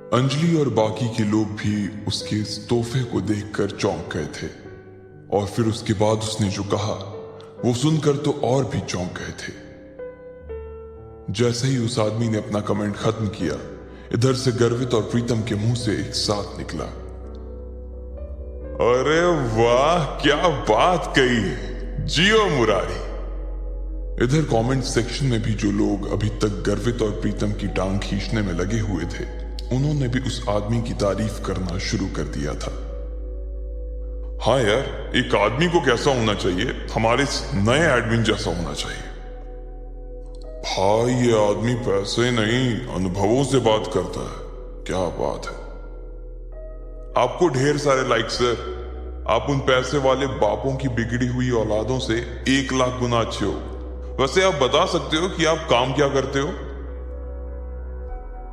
अंजलि और बाकी के लोग भी उसके इस तोहफे को देखकर चौंक गए थे। और फिर उसके बाद उसने जो कहा वो सुनकर तो और भी चौंक गए थे। जैसे ही उस आदमी ने अपना कमेंट खत्म किया, इधर से गर्वित और प्रीतम के मुंह से एक साथ निकला, अरे वाह क्या बात कही, जियो मुरारी। इधर कमेंट सेक्शन में भी जो लोग अभी तक गर्वित और प्रीतम की टांग खींचने में लगे हुए थे, उन्होंने भी उस आदमी की तारीफ करना शुरू कर दिया था। हाँ यार, एक आदमी को कैसा होना चाहिए, हमारे नए एडमिन जैसा होना चाहिए। भाई ये आदमी पैसे नहीं अनुभवों से बात करता है, क्या बात है। आपको ढेर सारे लाइक सर, आप उन पैसे वाले बापों की बिगड़ी हुई औलादों से 1 लाख गुना अच्छे हो। वैसे आप बता सकते हो कि आप काम क्या करते हो?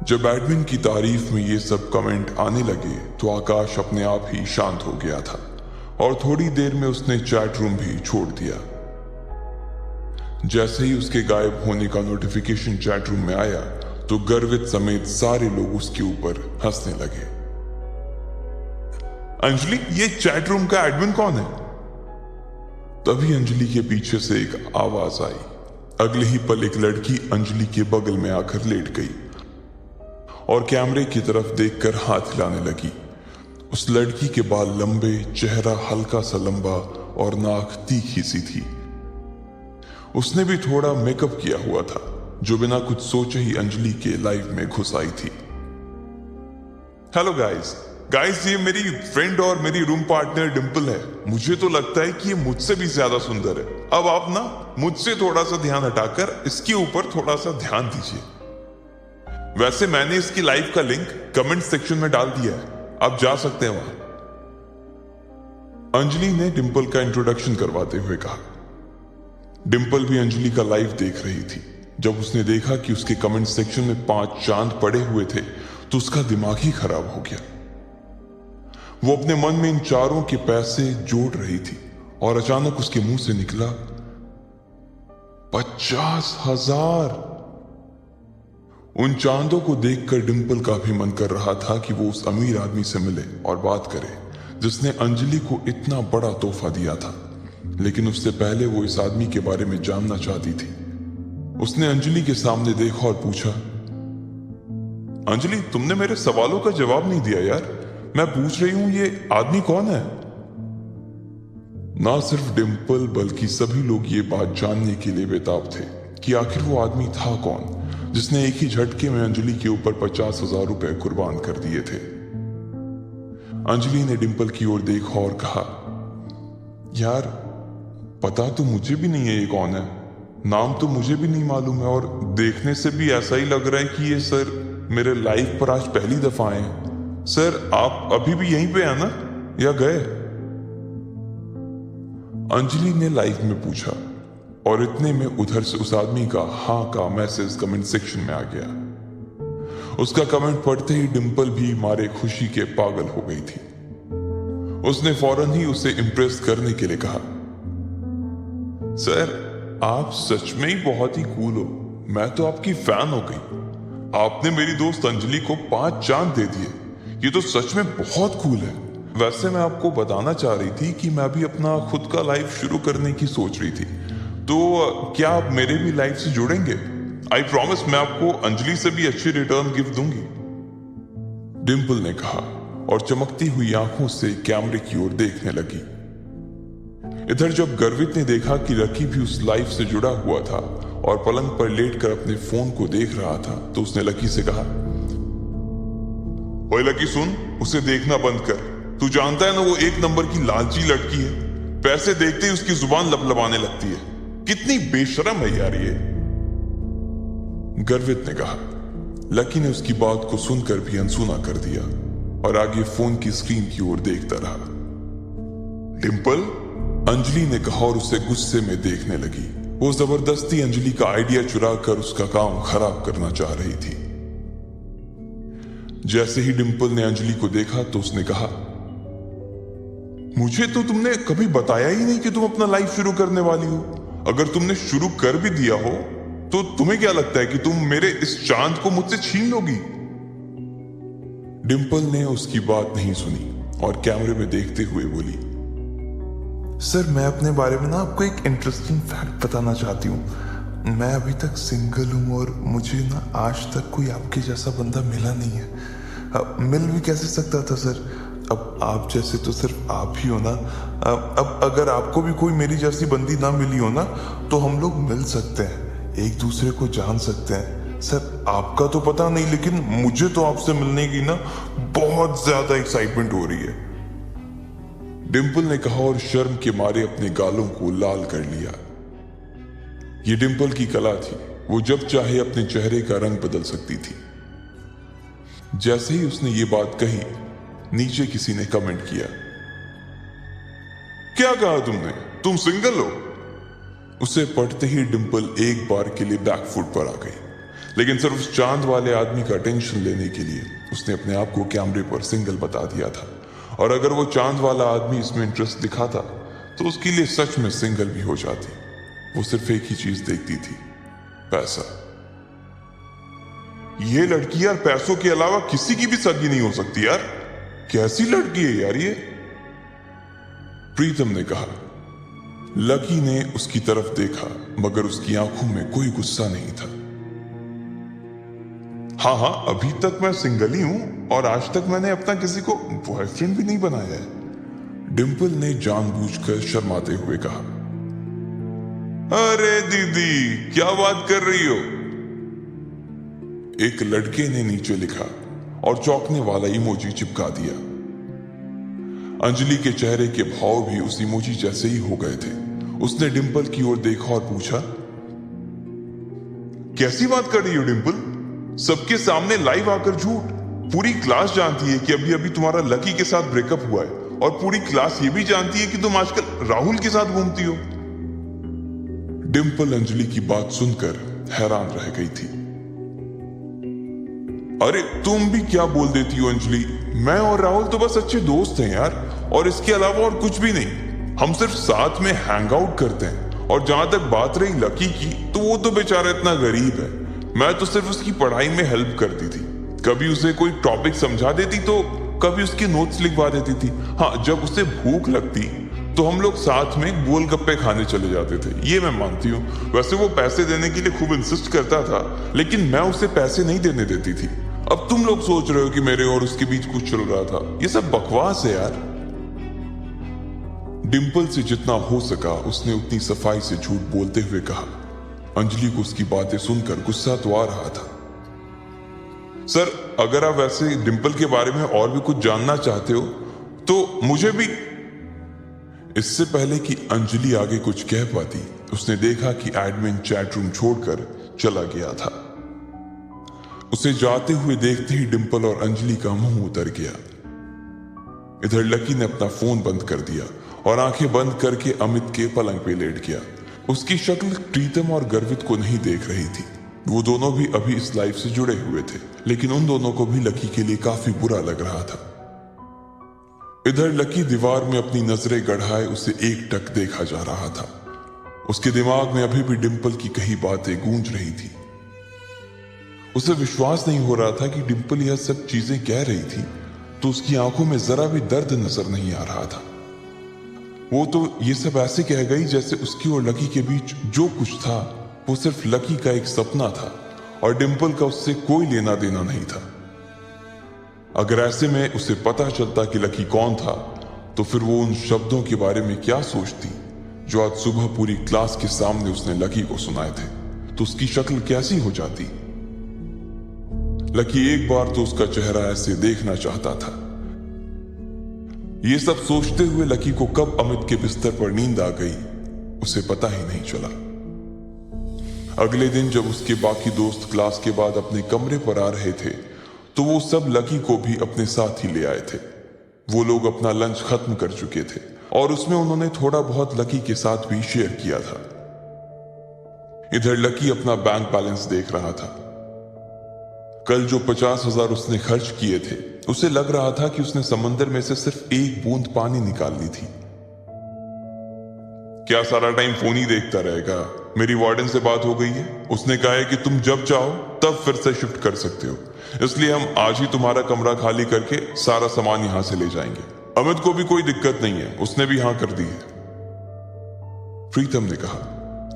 जब एडमिन की तारीफ में ये सब कमेंट आने लगे तो आकाश अपने आप ही शांत हो गया था और थोड़ी देर में उसने चैट रूम भी छोड़ दिया। जैसे ही उसके गायब होने का नोटिफिकेशन चैट रूम में आया तो गर्वित समेत सारे लोग उसके ऊपर हंसने लगे। अंजलि, ये चैट रूम का एडमिन कौन है? तभी अंजलि के पीछे से एक आवाज आई। अगले ही पल एक लड़की अंजलि के बगल में आकर लेट गई और कैमरे की तरफ देखकर हाथ हिलाने लगी। उस लड़की के बाल लंबे, चेहरा हल्का सा लंबा और नाक तीखी सी थी। उसने भी थोड़ा मेकअप किया हुआ था, जो बिना कुछ सोचे ही अंजलि के लाइव में घुस आई थी। हेलो गाइस, ये मेरी फ्रेंड और मेरी रूम पार्टनर डिंपल है। मुझे तो लगता है कि ये मुझसे भी ज्यादा सुंदर है। अब आप ना मुझसे थोड़ा सा ध्यान हटाकर इसके ऊपर थोड़ा सा ध्यान दीजिए। वैसे मैंने इसकी लाइव का लिंक कमेंट सेक्शन में डाल दिया है, आप जा सकते हैं वहां। अंजलि ने डिंपल का इंट्रोडक्शन करवाते हुए कहा। डिंपल भी अंजलि का लाइव देख रही थी। जब उसने देखा कि उसके कमेंट सेक्शन में 5 चांद पड़े हुए थे तो उसका दिमाग ही खराब हो गया। वो अपने मन में इन चारों के पैसे जोड़ रही थी और अचानक उसके मुंह से निकला 50,000। उन चांदों को देखकर डिंपल का भी मन कर रहा था कि वो उस अमीर आदमी से मिले और बात करे जिसने अंजलि को इतना बड़ा तोहफा दिया था। लेकिन उससे पहले वो इस आदमी के बारे में जानना चाहती थी। उसने अंजलि के सामने देखा और पूछा, अंजलि तुमने मेरे सवालों का जवाब नहीं दिया यार। मैं पूछ रही हूं ये आदमी कौन है? ना सिर्फ डिंपल बल्कि सभी लोग ये बात जानने के लिए बेताब थे कि आखिर वो आदमी था कौन जिसने एक ही झटके में अंजलि के ऊपर 50,000 रुपए कुर्बान कर दिए थे। अंजलि ने डिंपल की ओर देखा और कहा, यार पता तो मुझे भी नहीं है ये कौन है, नाम तो मुझे भी नहीं मालूम है और देखने से भी ऐसा ही लग रहा है कि ये सर मेरे लाइफ पर आज पहली दफा आए हैं। सर आप अभी भी यहीं पे हैं ना या गए? अंजलि ने लाइव में पूछा और इतने में उधर से उस आदमी का हाँ का मैसेज कमेंट सेक्शन में आ गया। उसका कमेंट पढ़ते ही डिंपल भी मारे खुशी के पागल हो गई थी। उसने फौरन ही उसे इम्प्रेस करने के लिए कहा, सर आप सच में ही बहुत ही कूल हो, मैं तो आपकी फैन हो गई। आपने मेरी दोस्त अंजलि को 5 चांद दे दिए, ये तो सच में बहुत कूल है। वैसे मैं आपको बताना चाह रही थी कि मैं भी अपना खुद का लाइव शुरू करने की सोच रही थी, तो क्या आप मेरे भी लाइव से जुड़ेंगे? आई प्रॉमिस मैं आपको अंजलि से भी अच्छी रिटर्न गिफ्ट दूंगी, डिंपल ने कहा और चमकती हुई आंखों से कैमरे की ओर देखने लगी। इधर जब गर्वित ने देखा कि लकी भी उस लाइव से जुड़ा हुआ था और पलंग पर लेटकर अपने फोन को देख रहा था तो उसने लकी से कहा, ओए लकी सुन, उसे देखना बंद कर। तू जानता है ना वो 1 नंबर की लालची लड़की है, पैसे देखते ही उसकी जुबान लबलबाने लगती है। कितनी बेशरम है यार ये, गर्वित ने कहा। लकी ने उसकी बात को सुनकर भी अनसुना कर दिया और आगे फोन की स्क्रीन की ओर देखता रहा। डिंपल, अंजलि ने कहा और उसे गुस्से में देखने लगी। वो जबरदस्ती अंजलि का आइडिया चुरा कर उसका काम खराब करना चाह रही थी। जैसे ही डिंपल ने अंजलि को देखा तो उसने कहा, मुझे तो तुमने कभी बताया ही नहीं कि तुम अपना लाइफ शुरू करने वाली हो। अगर तुमने शुरू कर भी दिया हो तो तुम्हें क्या लगता है कि तुम मेरे इस चांद को मुझसे छीन लोगी? डिम्पल ने उसकी बात नहीं सुनी और कैमरे में देखते हुए बोली, सर मैं अपने बारे में ना आपको एक इंटरेस्टिंग फैक्ट बताना चाहती हूँ। मैं अभी तक सिंगल हूँ और मुझे ना आज तक कोई आपके जैसा बंदा मिला नहीं है। मिल भी कैसे सकता था सर? अब आप जैसे तो सिर्फ आप ही हो ना। अब अगर आपको भी कोई मेरी जैसी बंदी ना मिली हो ना तो हम लोग मिल सकते हैं, एक दूसरे को जान सकते हैं। सर आपका तो पता नहीं, लेकिन मुझे तो आपसे मिलने की ना बहुत ज्यादा एक्साइटमेंट हो रही है। डिम्पल ने कहा और शर्म के मारे अपने गालों को लाल कर लिया। ये डिम्पल की कला थी, वो जब चाहे अपने चेहरे का रंग बदल सकती थी। जैसे ही उसने ये बात कही, नीचे किसी ने कमेंट किया, क्या कहा तुमने, तुम सिंगल हो? उसे पढ़ते ही डिम्पल एक बार के लिए बैकफुट पर आ गई। लेकिन सिर्फ उस चांद वाले आदमी का टेंशन लेने के लिए उसने अपने आप को कैमरे पर सिंगल बता दिया था। और अगर वो चांद वाला आदमी इसमें इंटरेस्ट दिखाता तो उसके लिए सच में सिंगल भी हो जाती। वो सिर्फ एक ही चीज देखती थी, पैसा। ये लड़की यार पैसों के अलावा किसी की भी सगी नहीं हो सकती यार। कैसी लड़की है यार ये? प्रीतम ने कहा। लकी ने उसकी तरफ देखा मगर उसकी आंखों में कोई गुस्सा नहीं था। हाँ, अभी तक मैं सिंगल ही हूं और आज तक मैंने अपना किसी को बॉयफ्रेंड भी नहीं बनाया है, डिम्पल ने जानबूझकर शर्माते हुए कहा। अरे दीदी क्या बात कर रही हो? एक लड़के ने नीचे लिखा और चौंकने वाला इमोजी चिपका दिया। अंजलि के चेहरे के भाव भी उस इमोजी जैसे ही हो गए थे। उसने डिम्पल की ओर देखा और पूछा, कैसी बात कर रही हो डिम्पल? सबके सामने लाइव आकर झूठ। पूरी क्लास जानती है कि अभी अभी तुम्हारा लकी के साथ ब्रेकअप हुआ है और पूरी क्लास ये भी जानती है कि तुम आजकल राहुल के साथ घूमती हो। डिम्पल अंजलि की बात सुनकर हैरान रह गई थी। अरे तुम भी क्या बोल देती हो अंजलि? मैं और राहुल तो बस अच्छे दोस्त हैं यार, और इसके अलावा और कुछ भी नहीं। हम सिर्फ साथ में हैंग आउट करते हैं। और जहां तक बात रही लकी की, तो वो तो बेचारा इतना गरीब है। मैं तो सिर्फ उसकी पढ़ाई में हेल्प करती थी। कभी उसे कोई टॉपिक समझा देती तो कभी उसके नोट्स लिखवा देती थी। हाँ, जब उसे भूख लगती तो हम लोग साथ में गोलगप्पे खाने चले जाते थे, ये मैं मानती हूँ। वैसे वो पैसे देने के लिए खूब इंसिस्ट करता था, लेकिन मैं उसे पैसे नहीं देने देती थी। अब तुम लोग सोच रहे हो कि मेरे और उसके बीच कुछ चल रहा था, ये सब बकवास है यार। डिम्पल से जितना हो सका उसने उतनी सफाई से झूठ बोलते हुए कहा। अंजलि को उसकी बातें सुनकर गुस्सा तो आ रहा था। सर अगर आप वैसे डिम्पल के बारे में और भी कुछ जानना चाहते हो तो मुझे भी। इससे पहले कि अंजलि आगे कुछ कह पाती, उसने देखा कि एडमिन चैट रूम छोड़कर चला गया था। उसे जाते हुए देखते ही डिम्पल और अंजलि का मुंह उतर गया। इधर लकी ने अपना फोन बंद कर दिया और आंखें बंद करके अमित के पलंग पे लेट गया। उसकी शक्ल प्रीतम और गर्वित को नहीं देख रही थी। वो दोनों भी अभी इस लाइफ से जुड़े हुए थे, लेकिन उन दोनों को भी लकी के लिए काफी बुरा लग रहा था। इधर लकी दीवार में अपनी नजरें गड़ाए उसे एकटक देखा जा रहा था। उसके दिमाग में अभी भी डिम्पल की कही बातें गूंज रही थी। उसे विश्वास नहीं हो रहा था कि डिम्पल यह सब चीजें कह रही थी तो उसकी आंखों में जरा भी दर्द नजर नहीं आ रहा था। वो तो ये सब ऐसे कह गई जैसे उसकी और लकी के बीच जो कुछ था वो सिर्फ लकी का एक सपना था और डिम्पल का उससे कोई लेना देना नहीं था। अगर ऐसे में उसे पता चलता कि लकी कौन था तो फिर वो उन शब्दों के बारे में क्या सोचती जो आज सुबह पूरी क्लास के सामने उसने लकी को सुनाए थे, तो उसकी शक्ल कैसी हो जाती। लकी एक बार तो उसका चेहरा ऐसे देखना चाहता था। ये सब सोचते हुए लकी को कब अमित के बिस्तर पर नींद आ गई उसे पता ही नहीं चला। अगले दिन जब उसके बाकी दोस्त क्लास के बाद अपने कमरे पर आ रहे थे तो वो सब लकी को भी अपने साथ ही ले आए थे। वो लोग अपना लंच खत्म कर चुके थे और उसमें उन्होंने थोड़ा बहुत लकी के साथ भी शेयर किया था। इधर लकी अपना बैंक बैलेंस देख रहा था। कल जो 50,000 उसने खर्च किए थे उसे लग रहा था कि उसने समंदर में से सिर्फ एक बूंद पानी निकाल ली थी। क्या सारा टाइम फोन ही देखता रहेगा? मेरी वार्डन से बात हो गई है, उसने कहा है कि तुम जब चाहो तब फिर से शिफ्ट कर सकते हो। इसलिए हम आज ही तुम्हारा कमरा खाली करके सारा सामान यहां से ले जाएंगे। अमित को भी कोई दिक्कत नहीं है, उसने भी हाँ कर दी है। प्रीतम ने कहा।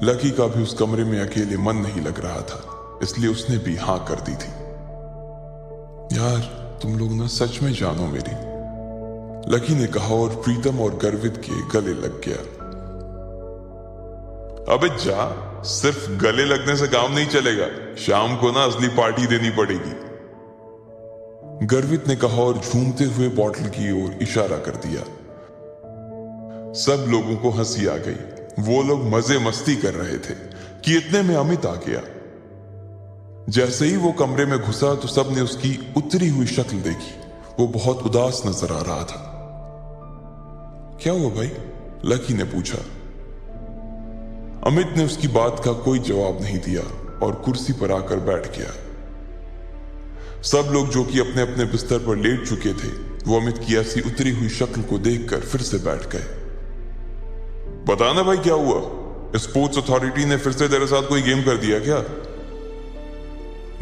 लकी का भी उस कमरे में अकेले मन नहीं लग रहा था, इसलिए उसने भी हाँ कर दी थी। यार तुम लोग ना सच में जानो मेरी, लकी ने कहा और प्रीतम और गर्वित के गले लग गया। अबे जा, सिर्फ गले लगने से काम नहीं चलेगा, शाम को ना असली पार्टी देनी पड़ेगी, गर्वित ने कहा और झूमते हुए बॉटल की ओर इशारा कर दिया। सब लोगों को हंसी आ गई। वो लोग मजे मस्ती कर रहे थे कि इतने में अमित आ गया। जैसे ही वो कमरे में घुसा तो सबने उसकी उतरी हुई शक्ल देखी। वो बहुत उदास नजर आ रहा था। क्या हुआ भाई? लकी ने पूछा। अमित ने उसकी बात का कोई जवाब नहीं दिया और कुर्सी पर आकर बैठ गया। सब लोग जो कि अपने अपने बिस्तर पर लेट चुके थे, वो अमित की ऐसी उतरी हुई शक्ल को देखकर फिर से बैठ गए। बताना भाई क्या हुआ? स्पोर्ट्स अथॉरिटी ने फिर से तेरे साथ कोई गेम कर दिया क्या?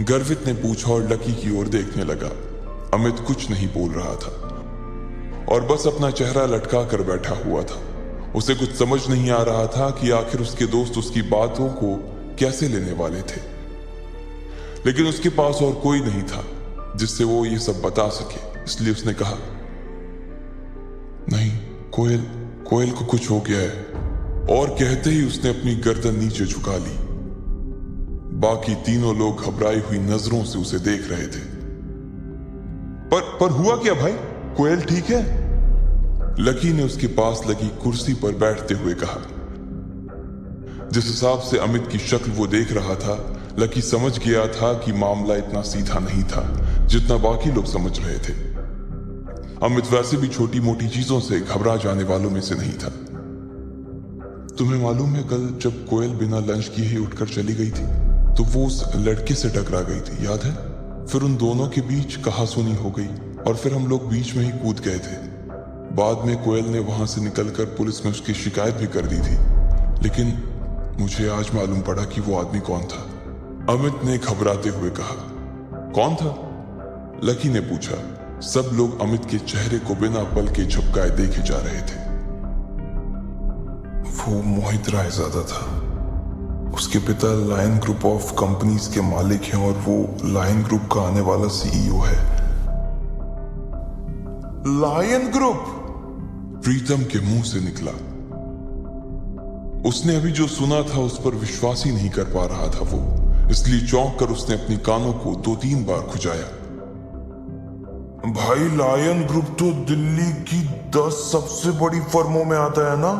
गर्वित ने पूछा और लकी की ओर देखने लगा। अमित कुछ नहीं बोल रहा था और बस अपना चेहरा लटका कर बैठा हुआ था। उसे कुछ समझ नहीं आ रहा था कि आखिर उसके दोस्त उसकी बातों को कैसे लेने वाले थे, लेकिन उसके पास और कोई नहीं था जिससे वो ये सब बता सके। इसलिए उसने कहा, नहीं, कोयल को कुछ हो गया है। और कहते ही उसने अपनी गर्दन नीचे झुका ली। बाकी तीनों लोग घबराई हुई नजरों से उसे देख रहे थे। पर हुआ क्या भाई? कोयल ठीक है? लकी ने उसके पास लगी कुर्सी पर बैठते हुए कहा। जिस हिसाब से अमित की शक्ल वो देख रहा था, लकी समझ गया था कि मामला इतना सीधा नहीं था जितना बाकी लोग समझ रहे थे। अमित वैसे भी छोटी मोटी चीजों से घबरा जाने वालों में से नहीं था। तुम्हें मालूम है, कल जब कोयल बिना लंच किए ही उठकर चली गई थी तो वो उस लड़के से टकरा गई थी, याद है? फिर उन दोनों के बीच कहासुनी हो गई और फिर हम लोग बीच में ही कूद गए थे। बाद में कोयल ने वहां से निकलकर पुलिस में उसकी शिकायत भी कर दी थी, लेकिन मुझे आज मालूम पड़ा कि वो आदमी कौन था। अमित ने घबराते हुए कहा। कौन था? लकी ने पूछा। सब लोग अमित के चेहरे को बिना पल के झपकाए देखे जा रहे थे। वो मोहित रायजादा था। उसके पिता लायन ग्रुप ऑफ कंपनीज के मालिक हैं और वो लायन ग्रुप का आने वाला सीईओ है। Lion group? प्रीतम के मुंह से निकला। उसने अभी जो सुना था उस पर विश्वास ही नहीं कर पा रहा था वो, इसलिए चौंक कर उसने अपनी कानों को 2-3 बार खुजाया। भाई, लायन ग्रुप तो दिल्ली की 10 सबसे बड़ी फर्मों में आता है ना?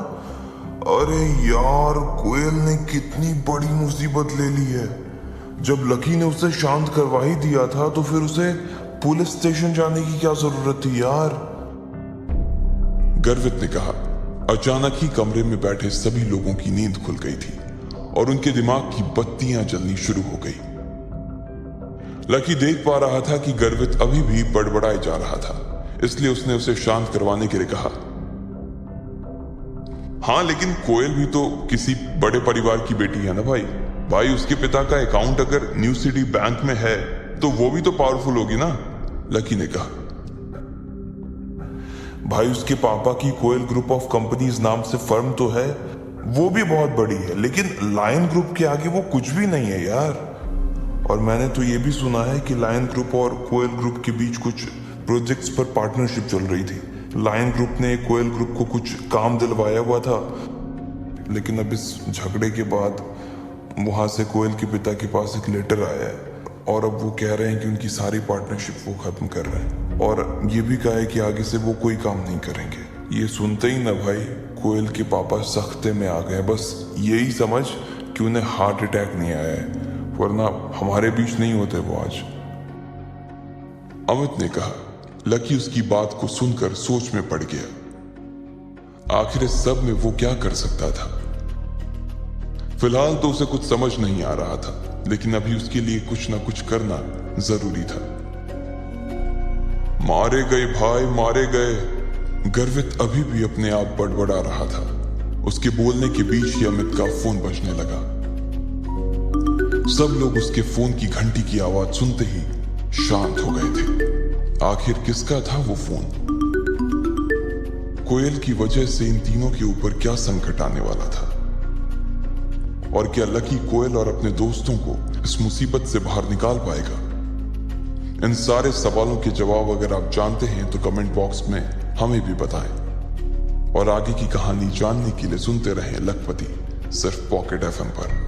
अरे यार, कोयल ने कितनी बड़ी मुसीबत ले ली है। जब लकी ने उसे शांत करवा ही दिया था तो फिर उसे पुलिस स्टेशन जाने की क्या जरूरत थी यार? गर्वित ने कहा। अचानक ही कमरे में बैठे सभी लोगों की नींद खुल गई थी और उनके दिमाग की बत्तियां जलनी शुरू हो गई। लकी देख पा रहा था कि गर्वित अभी भी बड़बड़ाए जा रहा था, इसलिए उसने उसे शांत करवाने के लिए कहा, हाँ लेकिन कोयल भी तो किसी बड़े परिवार की बेटी है ना भाई। उसके पिता का अकाउंट अगर न्यू सिटी बैंक में है तो वो भी तो पावरफुल होगी ना, लकी ने कहा। भाई, उसके पापा की कोयल ग्रुप ऑफ कंपनीज नाम से फर्म तो है, वो भी बहुत बड़ी है, लेकिन लायन ग्रुप के आगे वो कुछ भी नहीं है यार। और मैंने तो ये भी सुना है कि लायन ग्रुप और कोयल ग्रुप के बीच कुछ प्रोजेक्ट्स पर पार्टनरशिप चल रही थी। लायन ग्रुप ने कोयल ग्रुप को कुछ काम दिलवाया हुआ था, लेकिन अब इस झगड़े के बाद वहां से कोयल के पिता के पास एक लेटर आया है और अब वो कह रहे हैं कि उनकी सारी पार्टनरशिप वो खत्म कर रहे हैं और ये भी कहा है कि आगे से वो कोई काम नहीं करेंगे। ये सुनते ही ना भाई, कोयल के पापा सख्ते में आ गए। बस यही समझ कि उन्हें हार्ट अटैक नहीं आया है, वरना हमारे बीच नहीं होते वो आज। अमित ने कहा। लकी उसकी बात को सुनकर सोच में पड़ गया। आखिर इस सब में वो क्या कर सकता था? फिलहाल तो उसे कुछ समझ नहीं आ रहा था, लेकिन अभी उसके लिए कुछ ना कुछ करना जरूरी था। मारे गए भाई, मारे गए। गर्वित अभी भी अपने आप बड़बड़ा रहा था। उसके बोलने के बीच ही अमित का फोन बजने लगा। सब लोग उसके फोन की घंटी की आवाज सुनते ही शांत हो गए थे। आखिर किसका था वो फोन? कोयल की वजह से इन तीनों के ऊपर क्या संकट आने वाला था? और क्या लकी कोयल और अपने दोस्तों को इस मुसीबत से बाहर निकाल पाएगा? इन सारे सवालों के जवाब अगर आप जानते हैं तो कमेंट बॉक्स में हमें भी बताएं। और आगे की कहानी जानने के लिए सुनते रहें लखपति, सिर्फ पॉकेट FM पर।